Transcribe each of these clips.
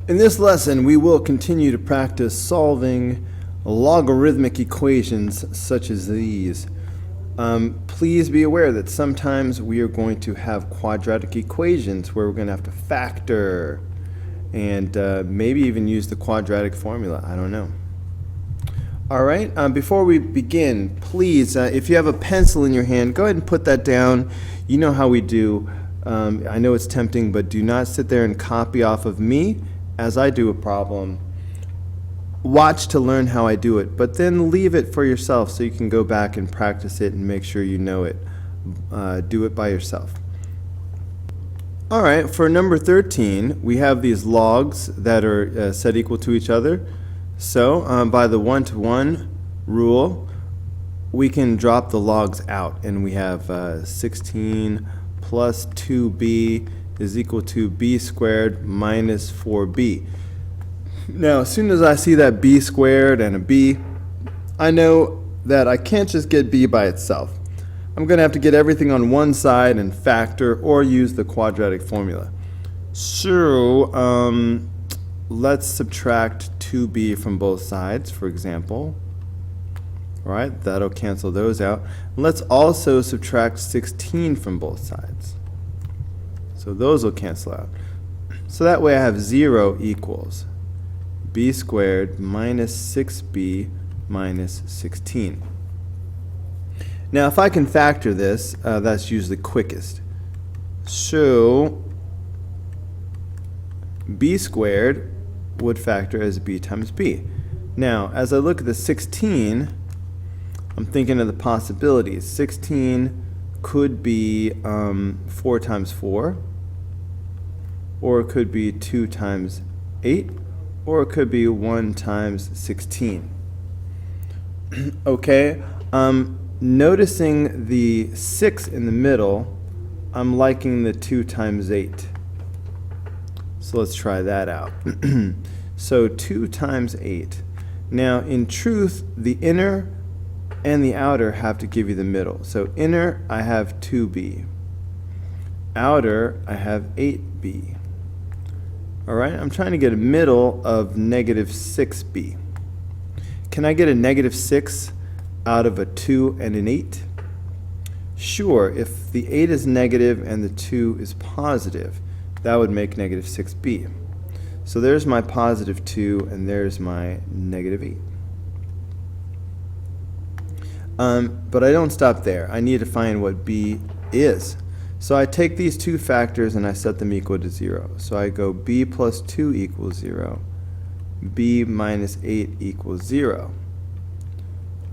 In this lesson, we will continue to practice solving logarithmic equations such as these. Please be aware that sometimes we are going to have quadratic equations where we're going to have to factor and maybe even use the quadratic formula. I don't know. All right, before we begin, please, if you have a pencil in your hand, go ahead and put that down. You know how we do. I know it's tempting, but do not sit there and copy off of me as I do a problem. Watch to learn how I do it, but then leave it for yourself so you can go back and practice it and make sure you know it. Do it by yourself. All right, for number 13, we have these logs that are set equal to each other. So by the one-to-one rule, we can drop the logs out, and we have 16 plus 2b is equal to b squared minus 4b. Now, as soon as I see that b squared and a b, I know that I can't just get b by itself. I'm going to have to get everything on one side and factor or use the quadratic formula. So, let's subtract 2b from both sides, for example. All right, that'll cancel those out. Let's also subtract 16 from both sides. So those will cancel out. So that way I have 0 equals b squared minus 6b minus 16. Now if I can factor this, that's usually quickest. So b squared would factor as b times b. Now as I look at the 16, I'm thinking of the possibilities. 16 could be 4 times 4, or it could be 2 times 8, or it could be 1 times 16. Okay, noticing the 6 in the middle, I'm liking the 2 times 8. So let's try that out. So 2 times 8. Now in truth, the inner and the outer have to give you the middle. So inner, I have 2b. Outer, I have 8b. All right, I'm trying to get a middle of negative 6b. Can I get a negative 6 out of a 2 and an 8? Sure, if the 8 is negative and the 2 is positive, that would make negative 6b. So there's my positive 2 and there's my negative 8. But I don't stop there. I need to find what b is. So I take these two factors and I set them equal to 0. So I go b plus 2 equals 0. b minus 8 equals 0.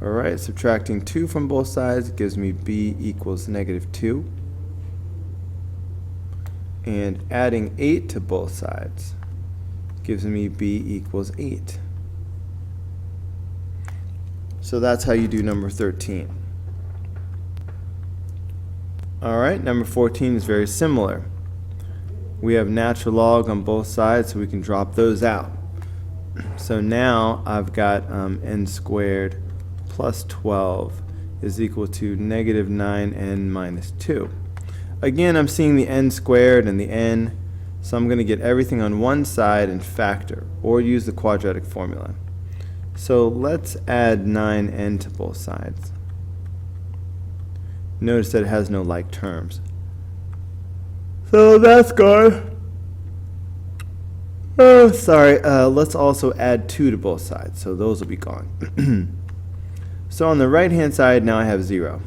All right, subtracting 2 from both sides gives me b equals negative 2. And adding 8 to both sides gives me b equals 8. So that's how you do number 13. All right, number 14 is very similar. We have natural log on both sides, so we can drop those out. So now I've got n squared plus 12 is equal to negative 9n minus 2. Again, I'm seeing the n squared and the n, so I'm going to get everything on one side and factor, or use the quadratic formula. So let's add 9n to both sides. Notice that it has no like terms. So that's gone. Oh, sorry. Let's also add 2 to both sides. So those will be gone. So on the right hand side, now I have 0.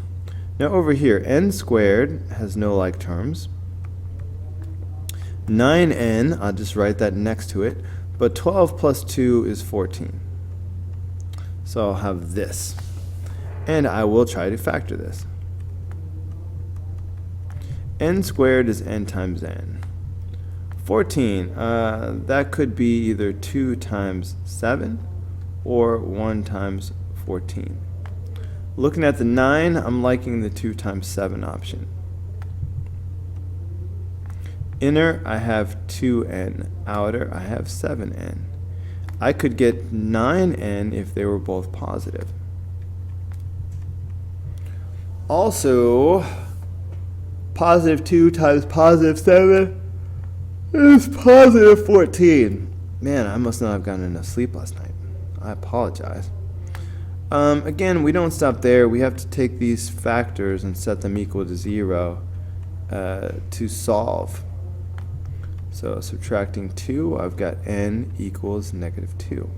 Now over here, n squared has no like terms. 9n, I'll just write that next to it. But 12 plus 2 is 14. So I'll have this. And I will try to factor this. N squared is n times n. 14, that could be either 2 times 7 or 1 times 14. Looking at the 9, I'm liking the 2 times 7 option. Inner, I have 2n. Outer, I have 7n. I could get 9n if they were both positive. Also, positive 2 times positive 7 is positive 14. Man, I must not have gotten enough sleep last night. I apologize. Again, we don't stop there. We have to take these factors and set them equal to 0 to solve. So subtracting 2, I've got n equals -2.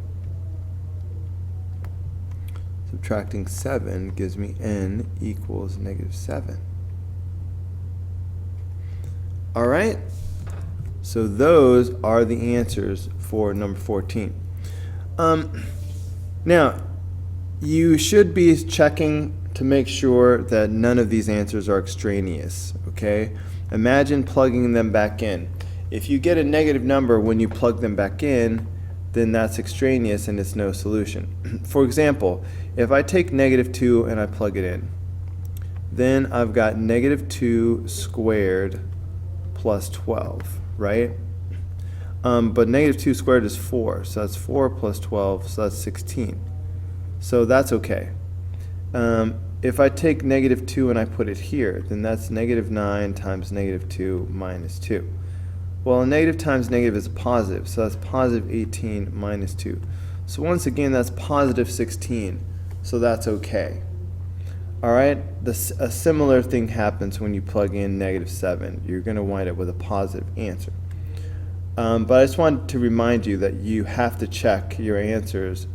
Subtracting 7 gives me n equals -7. All right, so those are the answers for number 14. Now, you should be checking to make sure that none of these answers are extraneous, okay? Imagine plugging them back in. If you get a negative number when you plug them back in, then that's extraneous and it's no solution. For example, if I take -2 and I plug it in, then I've got -2 squared plus 12, right? But -2 squared is 4, so that's 4 plus 12, so that's 16. So that's okay. If I take -2 and I put it here, then that's -9 times -2 minus 2. Well, a negative times negative is a positive, so that's positive 18 minus 2. So once again, that's positive 16, so that's okay. All right, a similar thing happens when you plug in -7. You're going to wind up with a positive answer. But I just wanted to remind you that you have to check your answers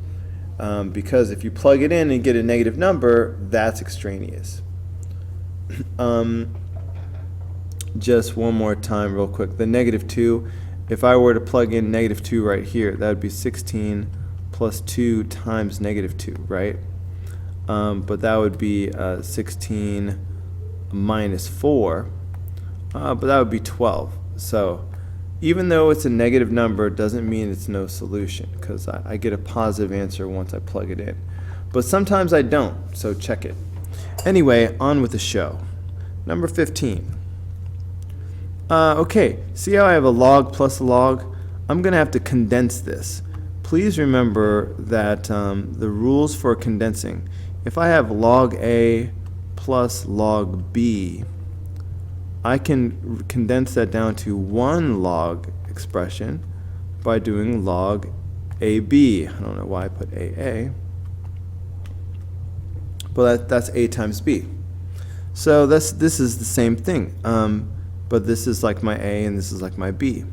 because if you plug it in and get a negative number, that's extraneous. Just one more time real quick. The -2, if I were to plug in -2 right here, that would be 16 plus 2 times -2, right? But that would be 16 minus 4, but that would be 12. So even though it's a negative number, it doesn't mean it's no solution, because I get a positive answer once I plug it in. But sometimes I don't, so check it. Anyway, on with the show. Number 15. Okay, see how I have a log plus a log? I'm going to have to condense this. Please remember that the rules for condensing, if I have log A plus log B, I can condense that down to one log expression by doing log AB. I don't know why I put AA, but that's A times B. So this is the same thing, but this is like my A and this is like my B.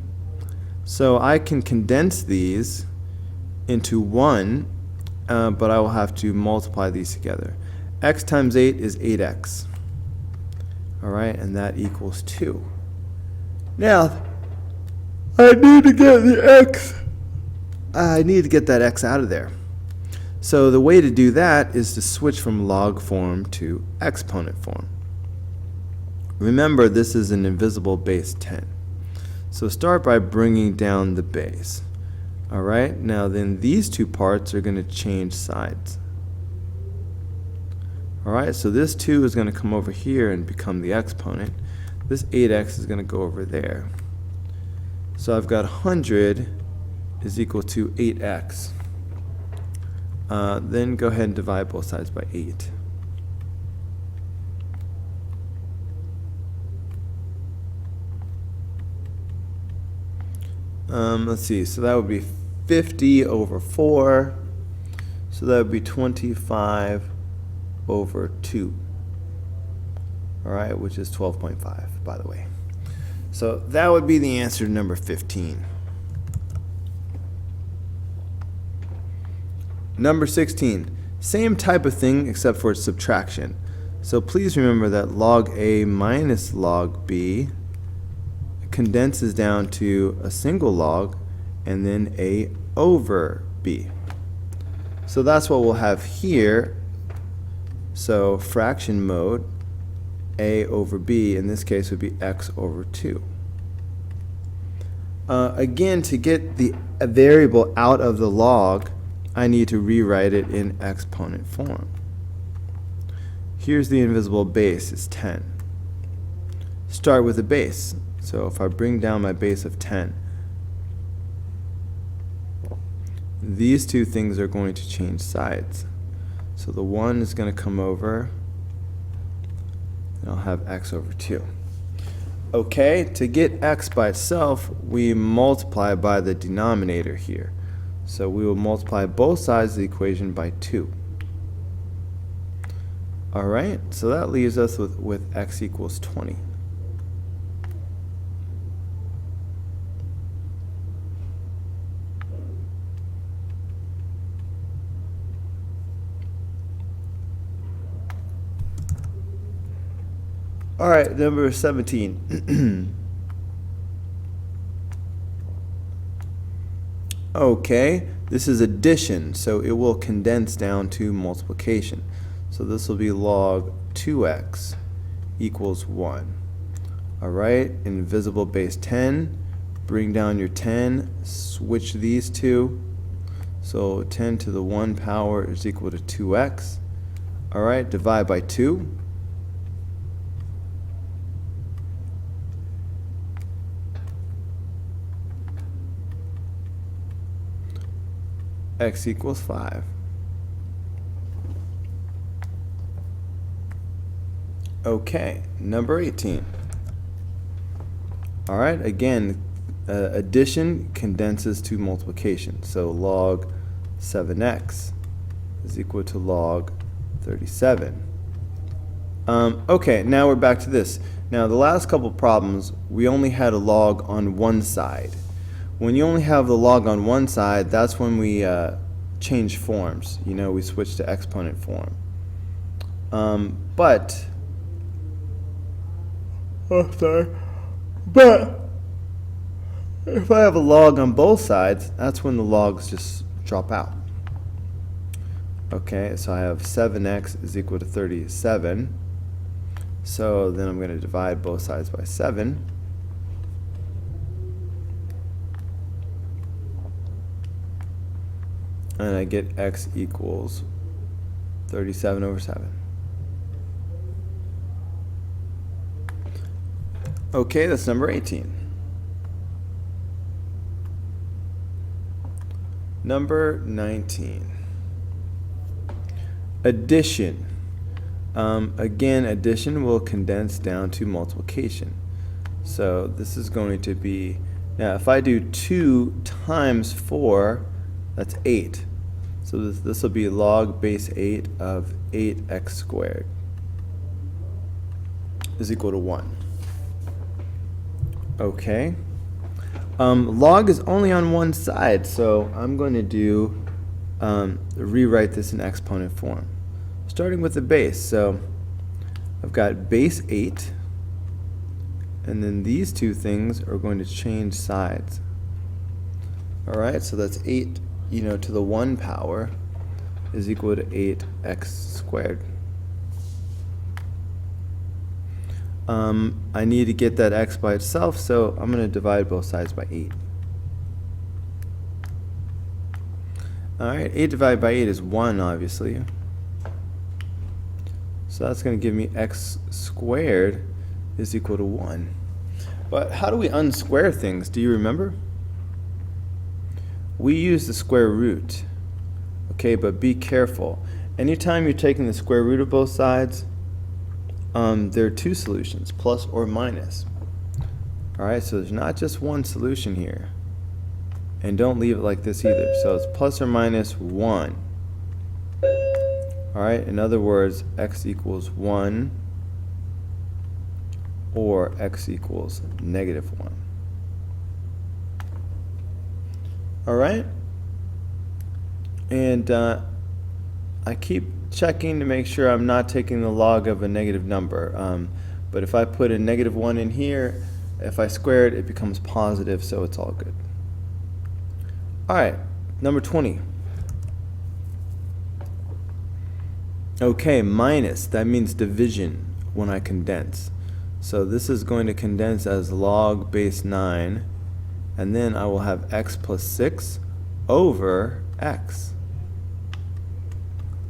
So I can condense these into one, but I will have to multiply these together. X times 8 is 8x. All right, and that equals 2. Now, I need to get the x. I need to get that x out of there. So the way to do that is to switch from log form to exponent form. Remember, this is an invisible base 10. So start by bringing down the base. All right, now then these two parts are going to change sides. All right, so this 2 is going to come over here and become the exponent. This 8x is going to go over there. So I've got 100 is equal to 8x. Then go ahead and divide both sides by 8. Let's see, so that would be 50 over 4. So that would be 25 over 2. All right, which is 12.5, by the way. So that would be the answer to number 15. Number 16, same type of thing except for subtraction. So please remember that log A minus log B condenses down to a single log and then A over B. So that's what we'll have here. So fraction mode, A over B, in this case would be x over 2. Again, to get a variable out of the log, I need to rewrite it in exponent form. Here's the invisible base, it's 10. Start with a base. So if I bring down my base of 10, these two things are going to change sides. So the 1 is going to come over, and I'll have x over 2. Okay, to get x by itself, we multiply by the denominator here. So we will multiply both sides of the equation by 2. All right, so that leaves us with x equals 20. All right, number 17. Okay, this is addition, so it will condense down to multiplication. So this will be log 2x equals 1. All right, invisible base 10, bring down your 10, switch these two. So 10 to the 1 power is equal to 2x. All right, divide by 2. X equals 5. Okay, number 18. All right, again, addition condenses to multiplication. So log 7x is equal to log 37. Okay, now we're back to this. Now, the last couple problems, we only had a log on one side. When you only have the log on one side, that's when we change forms. You know, we switch to exponent form. But if I have a log on both sides, that's when the logs just drop out. Okay, so I have 7x is equal to 37. So then I'm going to divide both sides by 7. And I get x equals 37 over 7. Okay, that's number 18. Number 19. Addition. Again, addition will condense down to multiplication. So this is going to be, now if I do 2 times 4, that's 8. So this will be log base 8 of 8x squared is equal to 1. Okay. Log is only on one side, so I'm going to do rewrite this in exponent form. Starting with the base, so I've got base 8, and then these two things are going to change sides. All right, so that's 8, to the 1 power is equal to 8x squared. I need to get that x by itself, so I'm going to divide both sides by 8. All right, 8 divided by 8 is 1, obviously. So that's going to give me x squared is equal to 1. But how do we unsquare things? Do you remember? We use the square root. Okay, but be careful. Anytime you're taking the square root of both sides, there are two solutions, plus or minus. All right, so there's not just one solution here. And don't leave it like this either. So it's plus or minus 1. All right, in other words, x equals 1 or x equals negative 1. All right, and I keep checking to make sure I'm not taking the log of a negative number. But if I put a negative 1 in here, if I square it, it becomes positive, so it's all good. All right, number 20. Okay, minus, that means division when I condense. So this is going to condense as log base 9, and then I will have x plus 6 over x.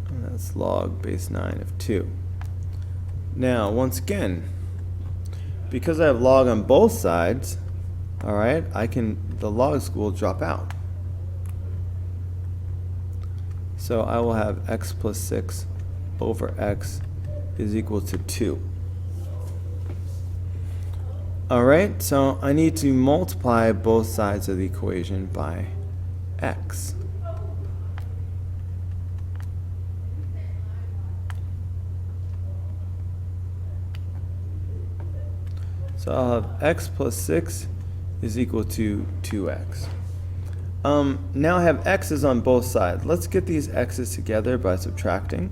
And that's log base 9 of 2. Now, once again, because I have log on both sides, all right, the logs will drop out. So I will have x plus 6 over x is equal to 2. All right, so I need to multiply both sides of the equation by x. So I'll have x plus 6 is equal to 2x. Now I have x's on both sides. Let's get these x's together by subtracting.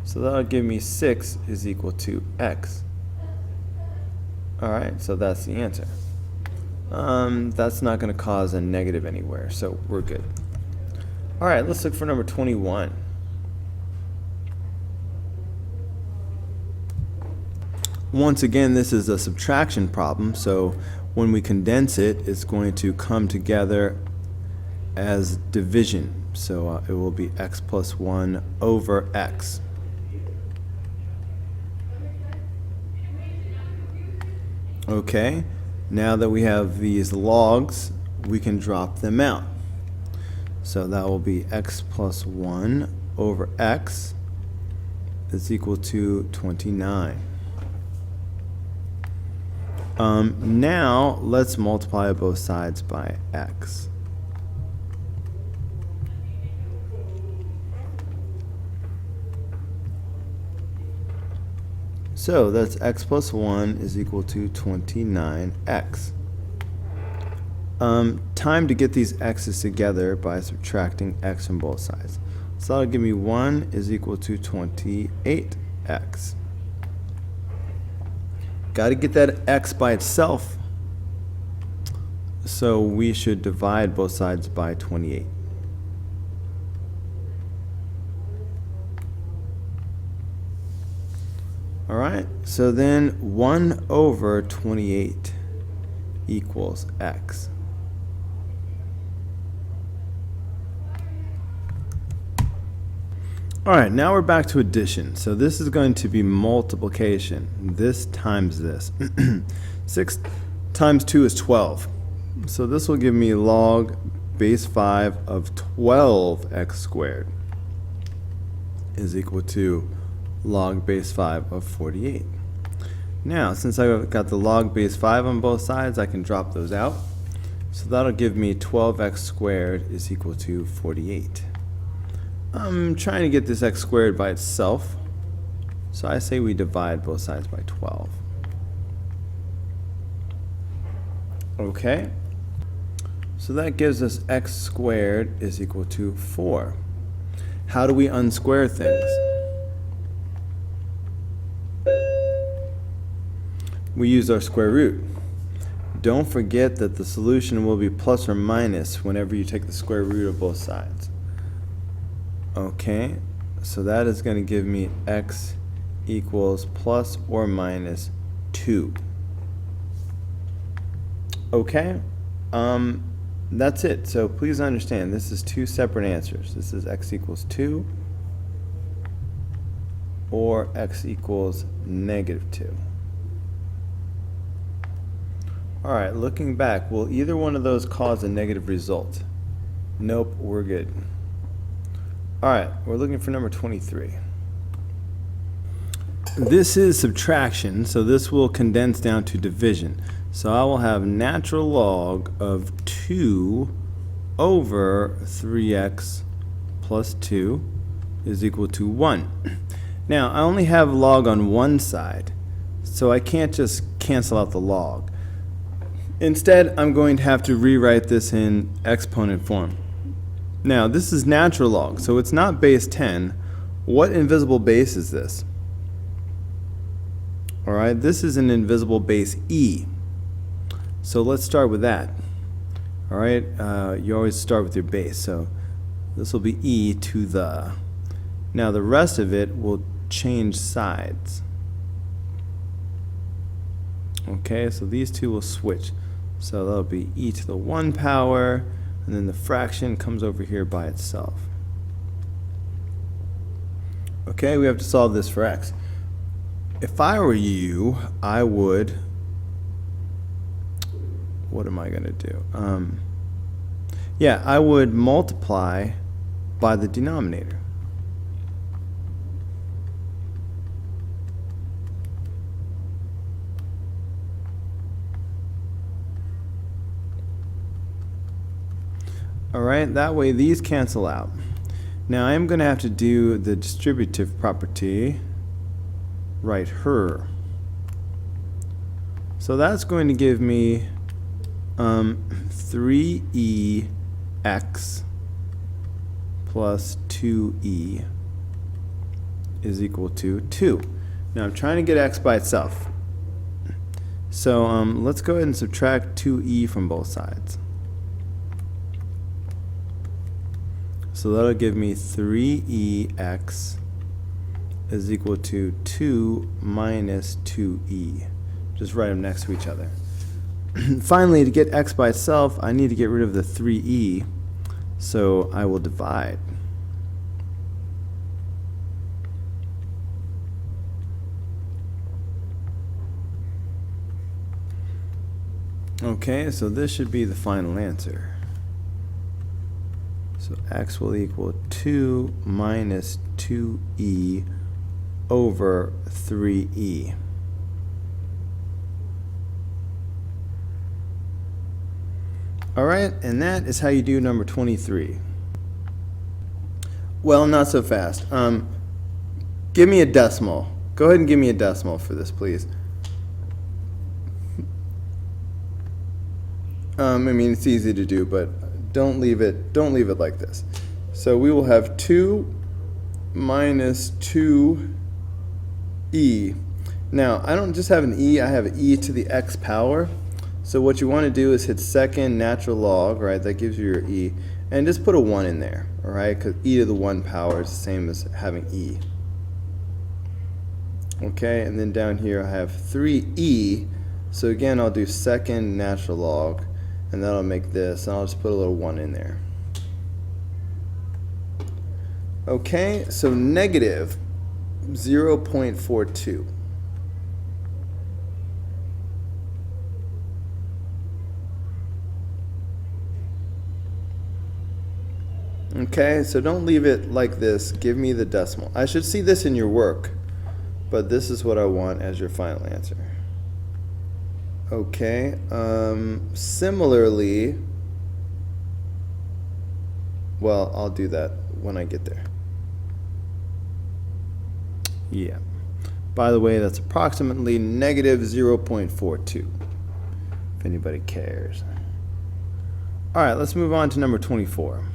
So that'll give me 6 is equal to x. Alright, so that's the answer. That's not going to cause a negative anywhere, so we're good. Alright, let's look for number 21. Once again, this is a subtraction problem, so when we condense it, it's going to come together as division. So it will be x plus 1 over x. Okay, now that we have these logs, we can drop them out. So that will be x plus 1 over x is equal to 29. Now let's multiply both sides by x. So that's x plus 1 is equal to 29x. Time to get these x's together by subtracting x from both sides. So that'll give me 1 is equal to 28x. Got to get that x by itself. So we should divide both sides by 28. Alright, so then 1 over 28 equals x. Alright, now we're back to addition. So this is going to be multiplication. This times this. 6 times 2 is 12. So this will give me log base 5 of 12x squared is equal to log base 5 of 48. Now, since I've got the log base 5 on both sides, I can drop those out. So that'll give me 12x squared is equal to 48. I'm trying to get this x squared by itself, so I say we divide both sides by 12. Okay, so that gives us x squared is equal to 4. How do we unsquare things? We use our square root. Don't forget that the solution will be plus or minus whenever you take the square root of both sides. Okay, so that is going to give me x equals plus or minus 2. Okay, that's it. So please understand, this is two separate answers. This is x equals 2 or x equals negative 2. Alright, looking back, will either one of those cause a negative result? Nope, we're good. Alright, we're looking for number 23. This is subtraction, so this will condense down to division. So I will have natural log of 2 over 3x plus 2 is equal to 1. Now, I only have log on one side, so I can't just cancel out the log. Instead, I'm going to have to rewrite this in exponent form. Now, this is natural log, so it's not base 10. What invisible base is this? Alright, this is an invisible base e. So let's start with that. Alright, you always start with your base, so this will be e to the. Now the rest of it will change sides. Okay, so these two will switch. So that'll be e to the 1 power, and then the fraction comes over here by itself. Okay, we have to solve this for x. If I were you, I would, what am I going to do? Yeah, I would multiply by the denominator. Alright, that way these cancel out. Now I'm going to have to do the distributive property right here. So that's going to give me 3ex plus 2e is equal to 2. Now I'm trying to get x by itself. So let's go ahead and subtract 2e from both sides. So that'll give me 3ex is equal to 2 minus 2e. Just write them next to each other. Finally, to get x by itself, I need to get rid of the 3e. So I will divide. Okay, so this should be the final answer. So x will equal 2 minus 2e over 3e. Alright, and that is how you do number 23. Well, not so fast. Give me a decimal. Go ahead and give me a decimal for this, please. I mean, it's easy to do, but don't leave it like this. So we will have 2 minus 2e. Now, I don't just have an e, I have an e to the x power. So what you want to do is hit second natural log, right? That gives you your e. And just put a 1 in there, all right? Because e to the 1 power is the same as having e. Okay, and then down here I have 3e. So again, I'll do second natural log. And that'll make this, and I'll just put a little 1 in there. Okay, so negative 0.42. Okay, so don't leave it like this. Give me the decimal. I should see this in your work, but this is what I want as your final answer. Okay, similarly, well, I'll do that when I get there. Yeah. By the way, that's approximately negative 0.42, if anybody cares. All right, let's move on to number 24.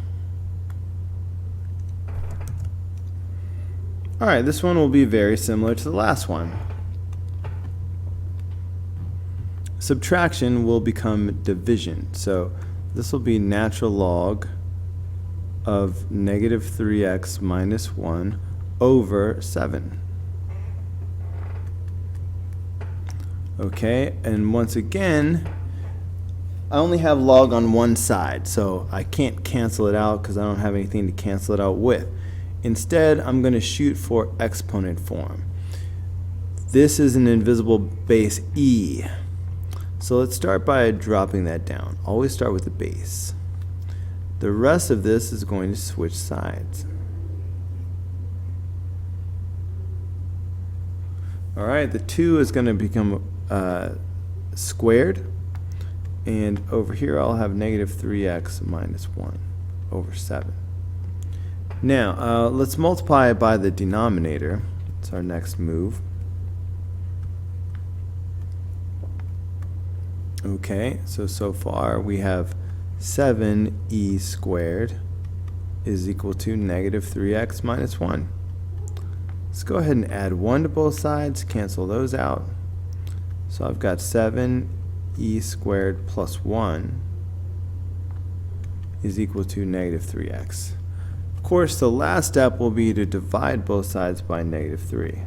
All right, this one will be very similar to the last one. Subtraction will become division. So this will be natural log of negative 3x minus 1 over 7. Okay, and once again, I only have log on one side, so I can't cancel it out because I don't have anything to cancel it out with. Instead, I'm going to shoot for exponent form. This is an invisible base e. So let's start by dropping that down. Always start with the base. The rest of this is going to switch sides. Alright, the 2 is going to become squared. And over here I'll have negative 3x minus 1 over 7. Now, let's multiply it by the denominator. That's our next move. Okay, so far we have 7e squared is equal to negative 3x minus 1. Let's go ahead and add 1 to both sides, cancel those out. So I've got 7e squared plus 1 is equal to negative 3x. Of course, the last step will be to divide both sides by negative 3.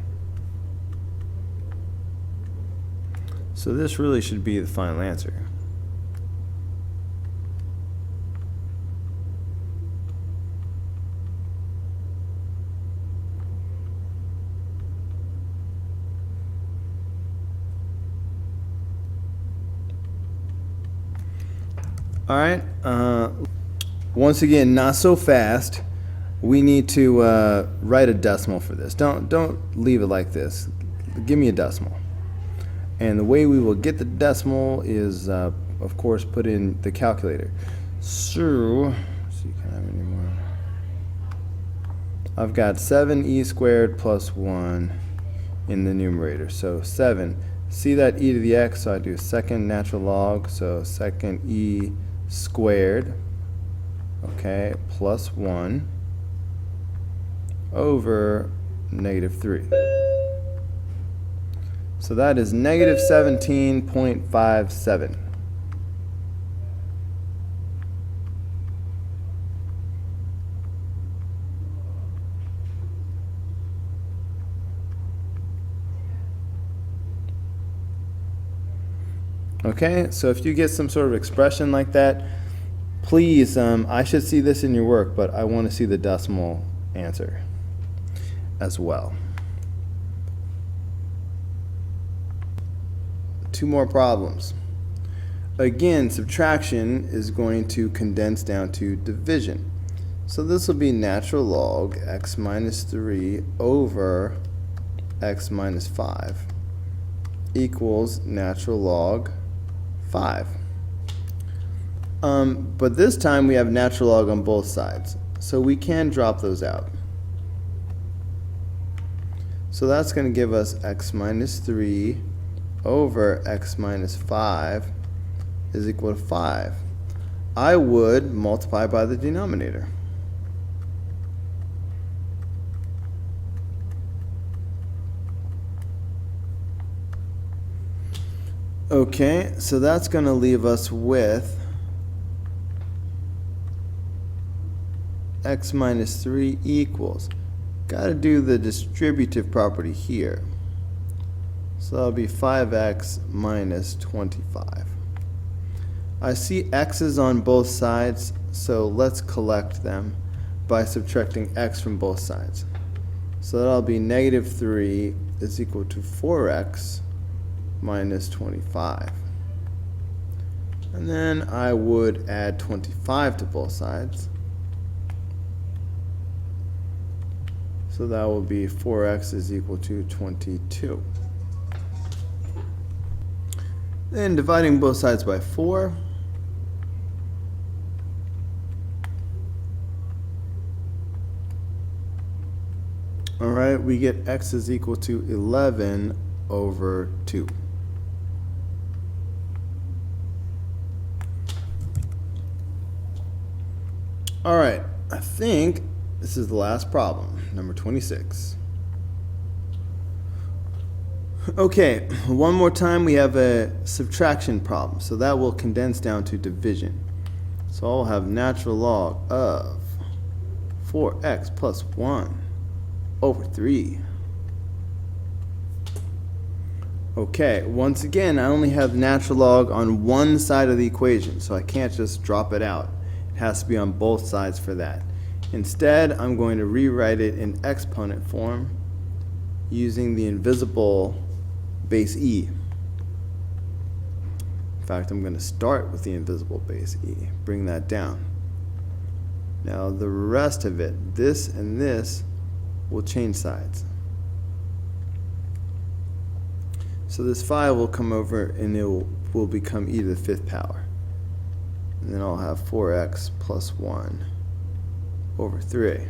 So this really should be the final answer. All right, once again, not so fast. We need to write a decimal for this. Don't leave it like this. Give me a decimal. And the way we will get the decimal is, of course, put in the calculator. So So you can't have any more. I've got 7e squared plus 1 in the numerator. So 7. See that e to the x, so I do second natural log, so second e squared, okay, plus 1 over negative 3. So that is negative 17.57. Okay, so if you get some sort of expression like that, please, I should see this in your work, but I want to see the decimal answer as well. 2 more problems. Again, subtraction is going to condense down to division. So this will be natural log x minus 3 over x minus 5 equals natural log 5. But this time we have natural log on both sides, so we can drop those out. So that's going to give us x minus 3 over x minus 5 is equal to 5. I would multiply by the denominator. Okay, so that's going to leave us with x minus 3 equals. Got to do the distributive property here. So that'll be 5x minus 25. I see x's on both sides, so let's collect them by subtracting x from both sides. So that'll be negative 3 is equal to 4x minus 25. And then I would add 25 to both sides. So that will be 4x is equal to 22. Then dividing both sides by 4. All right, we get x is equal to 11 over 2. All right, I think this is the last problem, number 26. Okay, one more time we have a subtraction problem, so that will condense down to division. So I'll have natural log of 4x plus 1 over 3. Okay, once again, I only have natural log on one side of the equation, so I can't just drop it out. It has to be on both sides for that. Instead, I'm going to rewrite it in exponent form using the invisible base e. In fact, I'm going to start with the invisible base e, bring that down. Now the rest of it, this and this, will change sides. So this 5 will come over and it will become e to the 5th power. And then I'll have 4x plus 1 over 3.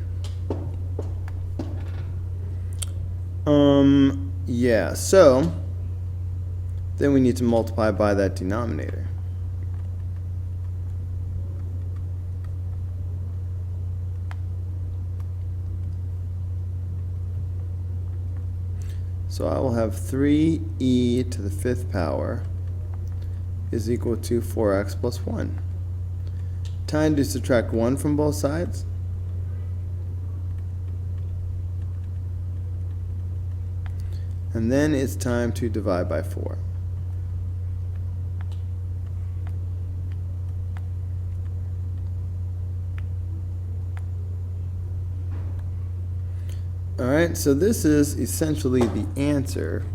Yeah, so then we need to multiply by that denominator. So I will have 3e to the 5th power is equal to 4x plus 1. Time to subtract 1 from both sides. And then it's time to divide by 4. All right, so this is essentially the answer.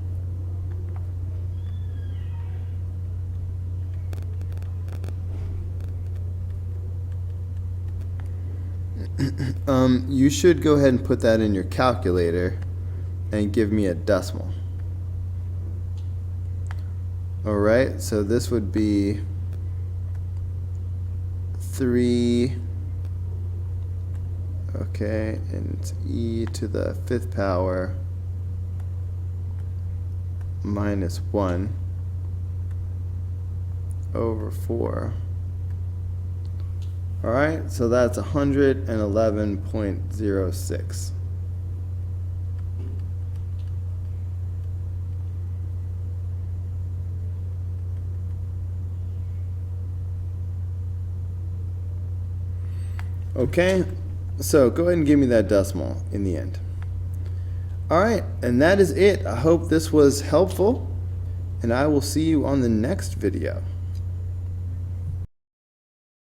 You should go ahead and put that in your calculator and give me a decimal. All right, so this would be 3 Okay, and it's e to the 5th power minus 1 over 4. All right, so that's 111.06. Okay, so go ahead and give me that decimal in the end. All right, and that is it. I hope this was helpful, and I will see you on the next video.